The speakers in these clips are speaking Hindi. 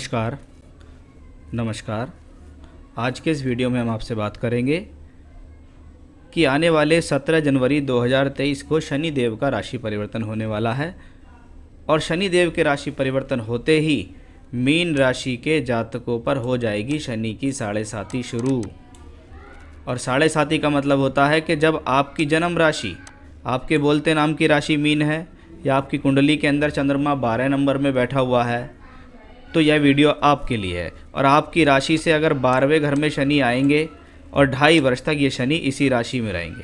नमस्कार। नमस्कार। आज के इस वीडियो में हम आपसे बात करेंगे कि आने वाले 17 जनवरी 2023 को शनि देव का राशि परिवर्तन होने वाला है और शनि देव के राशि परिवर्तन होते ही मीन राशि के जातकों पर हो जाएगी शनि की साढ़े साती शुरू। और साढ़े साती का मतलब होता है कि जब आपकी जन्म राशि, आपके बोलते नाम की राशि मीन है या आपकी कुंडली के अंदर चंद्रमा 12 नंबर में बैठा हुआ है, तो यह वीडियो आपके लिए है। और आपकी राशि से अगर 12वें घर में शनि आएंगे और 2.5 वर्ष तक ये शनि इसी राशि में रहेंगे,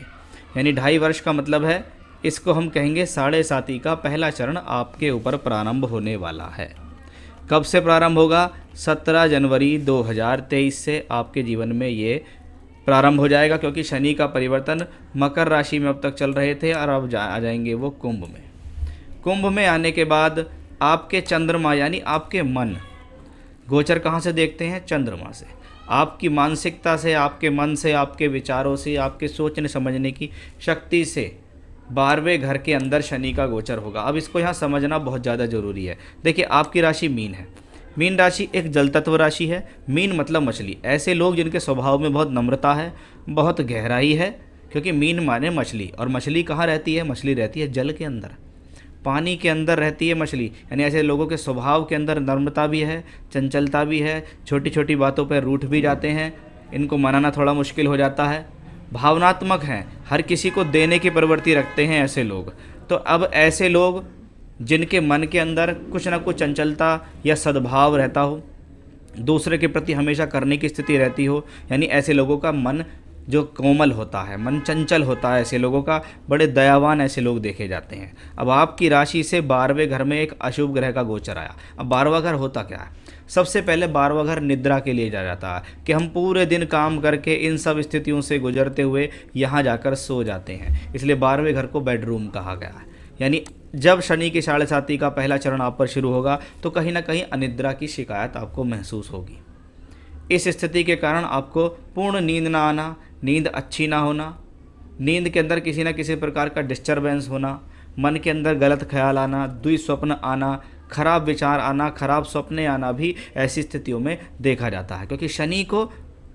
यानी 2.5 वर्ष का मतलब है, इसको हम कहेंगे साढ़े साती का पहला चरण आपके ऊपर प्रारंभ होने वाला है। कब से प्रारंभ होगा? 17 जनवरी 2023 से आपके जीवन में ये प्रारंभ हो जाएगा, क्योंकि शनि का परिवर्तन मकर राशि में अब तक चल रहे थे और अब आ जाएंगे वो कुंभ में। कुंभ में आने के बाद आपके चंद्रमा यानी आपके मन, गोचर कहाँ से देखते हैं? चंद्रमा से। आपकी मानसिकता से, आपके मन से, आपके विचारों से, आपके सोचने समझने की शक्ति से 12वें घर के अंदर शनि का गोचर होगा। अब इसको यहाँ समझना बहुत ज़्यादा ज़रूरी है। देखिए, आपकी राशि मीन है। मीन राशि एक जल तत्व राशि है। मीन मतलब मछली। ऐसे लोग जिनके स्वभाव में बहुत नम्रता है, बहुत गहराई है, क्योंकि मीन माने मछली। और मछली कहाँ रहती है? मछली रहती है जल के अंदर, पानी के अंदर रहती है मछली। यानी ऐसे लोगों के स्वभाव के अंदर नम्रता भी है, चंचलता भी है, छोटी छोटी बातों पर रूठ भी जाते हैं, इनको मनाना थोड़ा मुश्किल हो जाता है। भावनात्मक हैं, हर किसी को देने की प्रवृत्ति रखते हैं ऐसे लोग। तो अब ऐसे लोग जिनके मन के अंदर कुछ ना कुछ चंचलता या सद्भाव रहता हो, दूसरे के प्रति हमेशा करने की स्थिति रहती हो, यानी ऐसे लोगों का मन जो कोमल होता है, मन चंचल होता है, ऐसे लोगों का, बड़े दयावान ऐसे लोग देखे जाते हैं। अब आपकी राशि से 12वें घर में एक अशुभ ग्रह का गोचर आया। अब 12वां घर होता क्या है? सबसे पहले 12वां घर निद्रा के लिए जा जाता है कि हम पूरे दिन काम करके इन सब स्थितियों से गुजरते हुए यहाँ जाकर सो जाते हैं, इसलिए 12वें घर को बेडरूम कहा गया है। यानी जब शनि की साढ़े साती का पहला चरण आप पर शुरू होगा तो कहीं ना कहीं अनिद्रा की शिकायत आपको महसूस होगी। इस स्थिति के कारण आपको पूर्ण नींद ना आना, नींद अच्छी ना होना, नींद के अंदर किसी न किसी प्रकार का डिस्टरबेंस होना, मन के अंदर गलत ख्याल आना, दुस्वप्न आना, खराब विचार आना, खराब सपने आना भी ऐसी स्थितियों में देखा जाता है, क्योंकि शनि को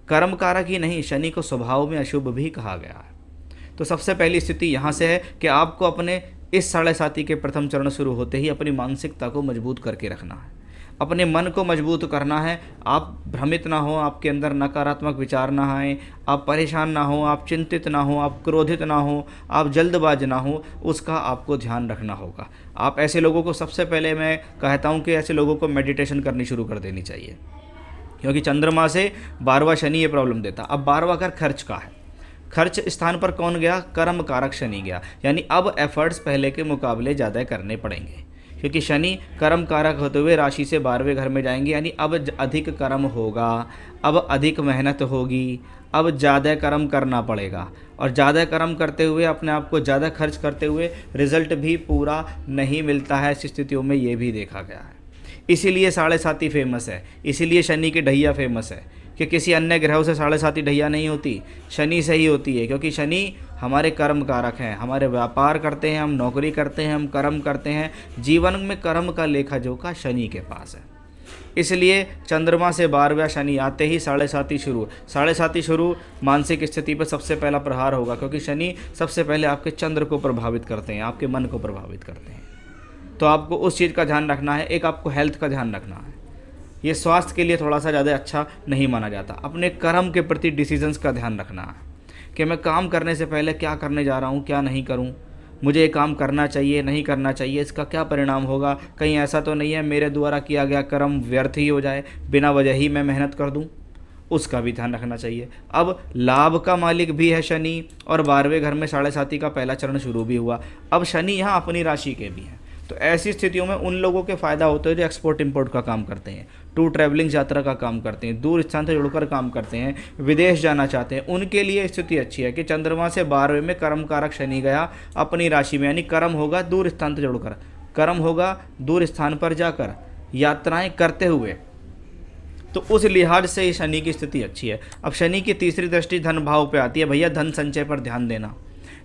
कर्म कारक ही नहीं, शनि को स्वभाव में अशुभ भी कहा गया है। तो सबसे पहली स्थिति यहाँ से है कि आपको अपने इस साढ़े साती के प्रथम चरण शुरू होते ही अपनी मानसिकता को मजबूत करके रखना है, अपने मन को मजबूत करना है। आप भ्रमित ना हो, आपके अंदर नकारात्मक विचार ना आए, आप परेशान ना हो, आप चिंतित ना हो, आप क्रोधित ना हो, आप जल्दबाज ना हो, उसका आपको ध्यान रखना होगा। आप ऐसे लोगों को, सबसे पहले मैं कहता हूँ कि ऐसे लोगों को मेडिटेशन करनी शुरू कर देनी चाहिए, क्योंकि चंद्रमा से 12वां शनि ये प्रॉब्लम देता। अब 12वां घर खर्च का है। खर्च स्थान पर कौन गया? कर्म कारक शनि गया। यानी अब एफर्ट्स पहले के मुकाबले ज़्यादा करने पड़ेंगे, क्योंकि शनि कर्म कारक होते हुए राशि से 12वें घर में जाएंगे। यानी अब अधिक कर्म होगा, अब अधिक मेहनत होगी, अब ज़्यादा कर्म करना पड़ेगा। और ज़्यादा कर्म करते हुए, अपने आप को ज़्यादा खर्च करते हुए रिजल्ट भी पूरा नहीं मिलता है। ऐसी स्थितियों में ये भी देखा गया है। इसीलिए साढ़े साती फेमस है, इसीलिए शनि की ढैया फेमस है, कि किसी अन्य ग्रहों से साढ़े साती ढैया नहीं होती, शनि से ही होती है। क्योंकि शनि हमारे कर्म कारक हैं, हमारे व्यापार करते हैं, हम नौकरी करते हैं, हम कर्म करते हैं, जीवन में कर्म का लेखा जोखा शनि के पास है। इसलिए चंद्रमा से 12वां शनि आते ही साढ़े साती शुरू। साढ़े साती शुरू मानसिक स्थिति पर सबसे पहला प्रहार होगा, क्योंकि शनि सबसे पहले आपके चंद्र को प्रभावित करते हैं, आपके मन को प्रभावित करते हैं। तो आपको उस चीज़ का ध्यान रखना है। एक आपको हेल्थ का ध्यान रखना है। ये स्वास्थ्य के लिए थोड़ा सा ज़्यादा अच्छा नहीं माना जाता। अपने कर्म के प्रति डिसीजंस का ध्यान रखना है कि मैं काम करने से पहले क्या करने जा रहा हूँ, क्या नहीं करूँ, मुझे ये काम करना चाहिए, नहीं करना चाहिए, इसका क्या परिणाम होगा, कहीं ऐसा तो नहीं है मेरे द्वारा किया गया कर्म व्यर्थ ही हो जाए, बिना वजह ही मैं मेहनत कर दूँ, उसका भी ध्यान रखना चाहिए। अब लाभ का मालिक भी है शनि, और 12वें घर में साढ़े साती का पहला चरण शुरू भी हुआ। अब शनि यहाँ अपनी राशि के भी हैं। तो ऐसी स्थितियों में उन लोगों के फ़ायदा होता है जो एक्सपोर्ट इंपोर्ट का काम करते हैं, टूर ट्रैवलिंग यात्रा का काम करते हैं, दूर स्थान से जुड़कर काम करते हैं, विदेश जाना चाहते हैं, उनके लिए स्थिति अच्छी है कि चंद्रमा से 12वें में कर्म कारक शनि गया अपनी राशि में। यानी कर्म होगा दूर स्थान से जुड़कर, कर्म होगा दूर स्थान पर जाकर यात्राएं करते हुए। तो उस लिहाज से शनि की स्थिति अच्छी है। अब शनि की तीसरी दृष्टि धन भाव पे आती है। भैया धन संचय पर ध्यान देना।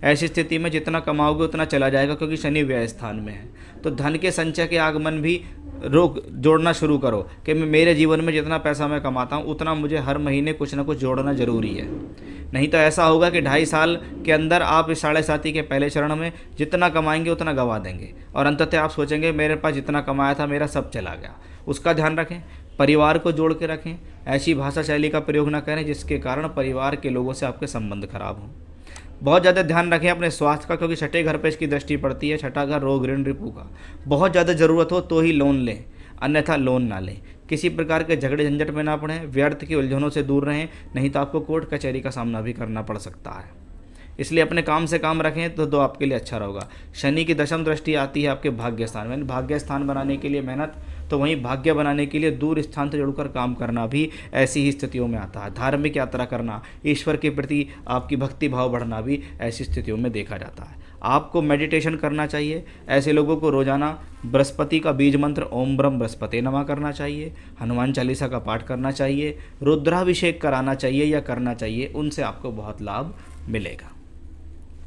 ऐसी स्थिति में जितना कमाओगे उतना चला जाएगा, क्योंकि शनि व्यय स्थान में है। तो धन के संचय के आगमन भी जोड़ना शुरू करो कि मेरे जीवन में जितना पैसा मैं कमाता हूँ उतना मुझे हर महीने कुछ ना कुछ जोड़ना ज़रूरी है। नहीं तो ऐसा होगा कि 2.5 साल के अंदर आप इस 7.5 के पहले चरण में जितना कमाएंगे उतना गंवा देंगे, और अंततः आप सोचेंगे मेरे पास जितना कमाया था मेरा सब चला गया। उसका ध्यान रखें, परिवार को जोड़ के रखें, ऐसी भाषा शैली का प्रयोग ना करें जिसके कारण परिवार के लोगों से आपके संबंध खराब हों। बहुत ज़्यादा ध्यान रखें अपने स्वास्थ्य का, क्योंकि छठे घर पर इसकी दृष्टि पड़ती है। छठा घर रोग ऋण रिपू का। बहुत ज़्यादा ज़रूरत हो तो ही लोन लें, अन्यथा लोन ना लें। किसी प्रकार के झगड़े झंझट में ना पड़ें, व्यर्थ की उलझनों से दूर रहें, नहीं तो आपको कोर्ट कचहरी का सामना भी करना पड़ सकता है। इसलिए अपने काम से काम रखें तो आपके लिए अच्छा रहेगा। शनि की दशम दृष्टि आती है आपके भाग्य स्थान में। भाग्य स्थान बनाने के लिए मेहनत, तो वहीं भाग्य बनाने के लिए दूर स्थान से जुड़कर काम करना भी ऐसी ही स्थितियों में आता है। धार्मिक यात्रा करना, ईश्वर के प्रति आपकी भक्ति भाव बढ़ना भी ऐसी स्थितियों में देखा जाता है। आपको मेडिटेशन करना चाहिए। ऐसे लोगों को रोजाना बृहस्पति का बीज मंत्र ओम ब्रह्म बृहस्पति नमः करना चाहिए, हनुमान चालीसा का पाठ करना चाहिए, रुद्राभिषेक कराना चाहिए या करना चाहिए। उनसे आपको बहुत लाभ मिलेगा।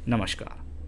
नमस्कार।